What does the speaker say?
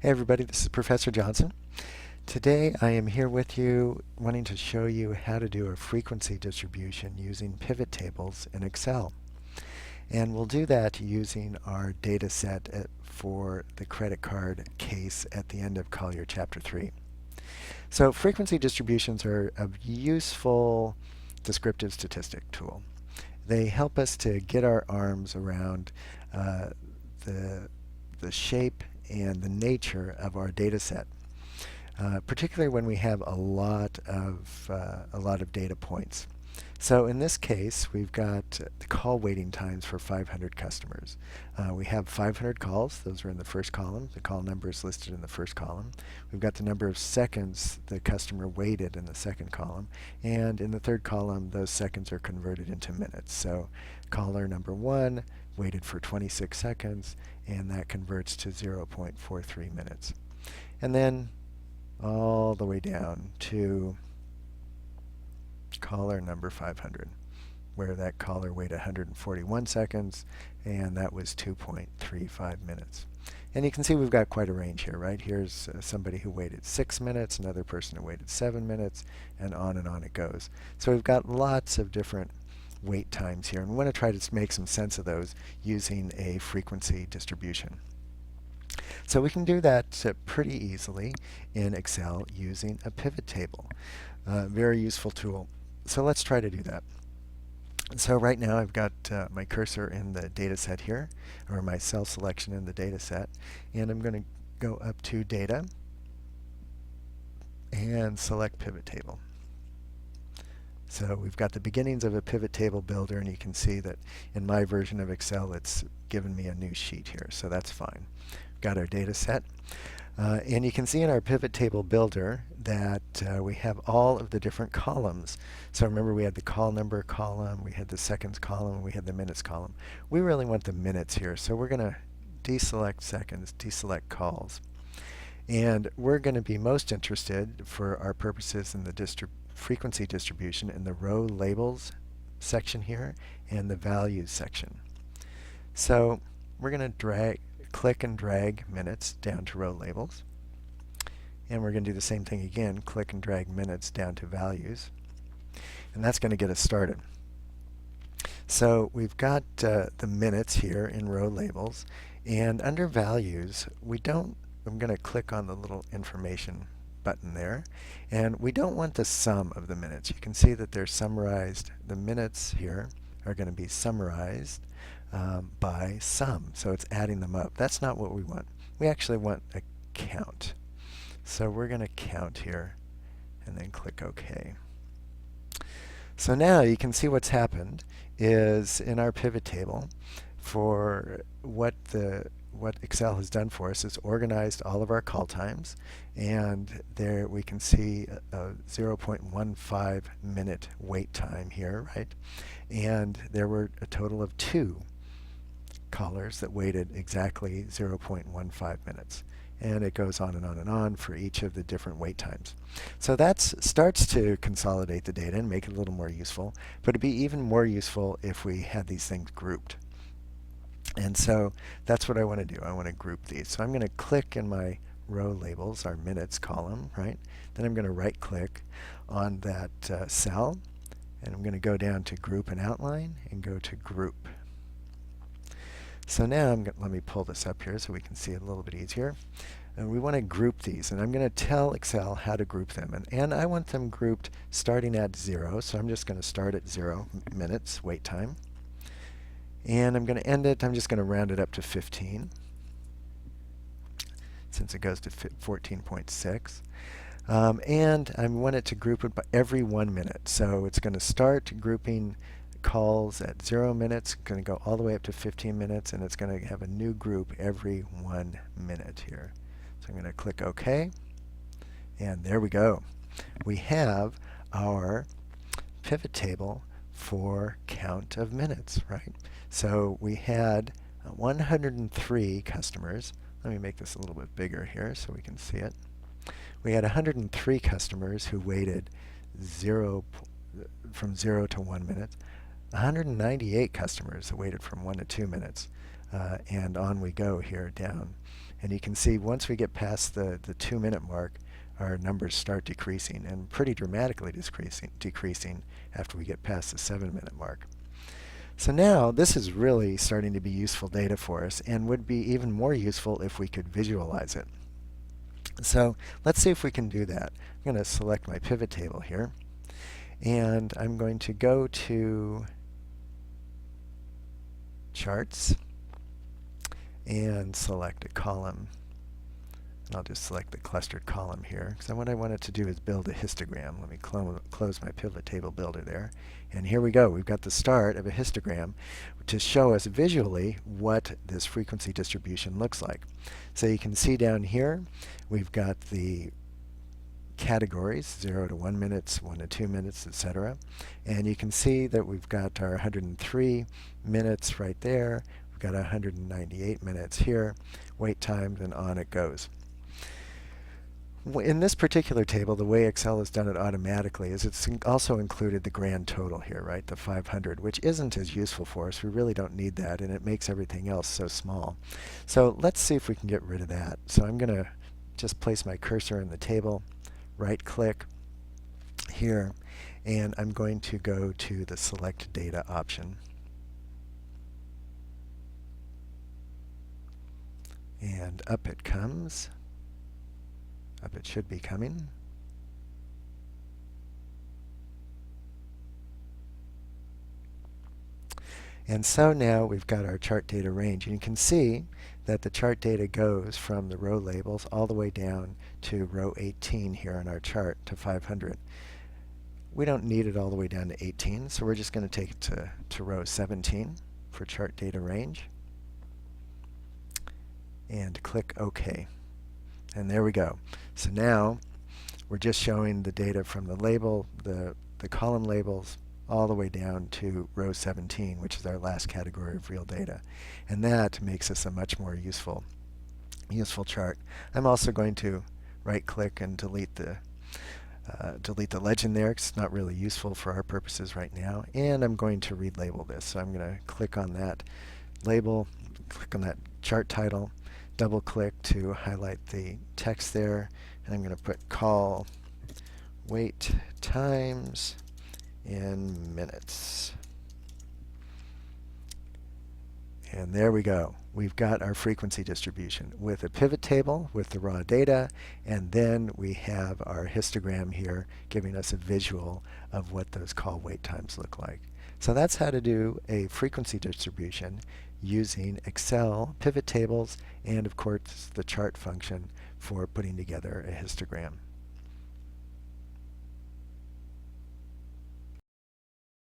Hey everybody, this is Professor Johnson. Today I am here with you wanting to show you how to do a frequency distribution using pivot tables in Excel. And we'll do that using our data set for the credit card case at the end of Collier Chapter 3. So frequency distributions are a useful descriptive statistic tool. They help us to get our arms around uh, the, the shape and the nature of our data set. Particularly when we have a lot of data points. So in this case, we've got the call waiting times for 500 customers. We have 500 calls. Those are in the first column. The call number is listed in the first column. We've got the number of seconds the customer waited in the second column. And in the third column, those seconds are converted into minutes. So caller number 1 waited for 26 seconds, and that converts to 0.43 minutes. And then all the way down to caller number 500, where that caller waited 141 seconds, and that was 2.35 minutes. And you can see we've got quite a range here, right? Here's somebody who waited 6 minutes, another person who waited 7 minutes, and on it goes. So we've got lots of different wait times here, and we want to try to make some sense of those using a frequency distribution. So we can do that pretty easily in Excel using a pivot table. Very useful tool. So let's try to do that. So right now I've got my cursor in the data set here, or my cell selection in the data set, and I'm going to go up to Data and select Pivot Table. So we've got the beginnings of a pivot table builder, and you can see that in my version of Excel it's given me a new sheet here, so that's fine. We've got our data set. And you can see in our pivot table builder that we have all of the different columns. So remember, we had the call number column, we had the seconds column, and we had the minutes column. We really want the minutes here, so we're going to deselect seconds, deselect calls. And we're going to be most interested for our purposes in the frequency distribution in the row labels section here and the values section. So we're going to click and drag minutes down to row labels. And we're going to do the same thing again, click and drag minutes down to values. And that's going to get us started. So we've got the minutes here in row labels. And under values, I'm going to click on the little information button there. And we don't want the sum of the minutes. You can see that they're summarized. The minutes here are going to be summarized by sum. So it's adding them up. That's not what we want. We actually want a count. So we're going to count here and then click OK. So now you can see what's happened is in our pivot table, for what Excel has done for us is organized all of our call times, and there we can see a 0.15 minute wait time here, right? And there were a total of 2 callers that waited exactly 0.15 minutes. And it goes on and on and on for each of the different wait times. So that starts to consolidate the data and make it a little more useful. But it'd be even more useful if we had these things grouped. And so that's what I want to do. I want to group these. So I'm going to click in my row labels, our minutes column, right? Then I'm going to right-click on that cell. And I'm going to go down to Group and Outline and go to Group. So now let me pull this up here so we can see it a little bit easier. And we want to group these, and I'm going to tell Excel how to group them. And I want them grouped starting at 0, so I'm just going to start at 0 minutes wait time. And I'm going to end it, I'm just going to round it up to 15, since it goes to 14.6. And I want it to group it by every 1 minute. So it's going to start grouping calls at 0 minutes, going to go all the way up to 15 minutes, and it's going to have a new group every 1 minute here. So I'm going to click OK, and there we go. We have our pivot table for count of minutes, right? So we had 103 customers. Let me make this a little bit bigger here so we can see it. We had 103 customers who waited from 0 to 1 minute. 198 customers that waited from 1 to 2 minutes. And on we go here down And you can see once we get past the 2-minute mark, our numbers start decreasing, and pretty dramatically decreasing after we get past the 7-minute mark. So now this is really starting to be useful data for us, and would be even more useful if we could visualize it. So let's see if we can do that. I'm going to select my pivot table here, and I'm going to go to Charts and select a column. And I'll just select the clustered column here, because what I want it to do is build a histogram. Let me close my pivot table builder there. And here we go. We've got the start of a histogram to show us visually what this frequency distribution looks like. So you can see down here, we've got the categories, 0 to 1 minutes, 1 to 2 minutes, etc. And you can see that we've got our 103 minutes right there. We've got 198 minutes here, wait times, and on it goes. In this particular table, the way Excel has done it automatically is it's also included the grand total here, right, the 500, which isn't as useful for us. We really don't need that, and it makes everything else so small. So let's see if we can get rid of that. So I'm going to just place my cursor in the table, right-click here, and I'm going to go to the Select Data option. And up it comes. Up it should be coming. And so now we've got our chart data range. And you can see that the chart data goes from the row labels all the way down to row 18 here on our chart to 500. We don't need it all the way down to 18, so we're just going to take it to row 17 for chart data range. And click OK. And there we go. So now we're just showing the data from the label, the column labels, all the way down to row 17, which is our last category of real data. And that makes us a much more useful chart. I'm also going to right-click and delete the legend there, because it's not really useful for our purposes right now. And I'm going to relabel this. So I'm going to click on that label, click on that chart title, double-click to highlight the text there, and I'm going to put call wait times in minutes. And there we go. We've got our frequency distribution with a pivot table with the raw data, and then we have our histogram here giving us a visual of what those call wait times look like. So that's how to do a frequency distribution using Excel, pivot tables, and of course the chart function for putting together a histogram.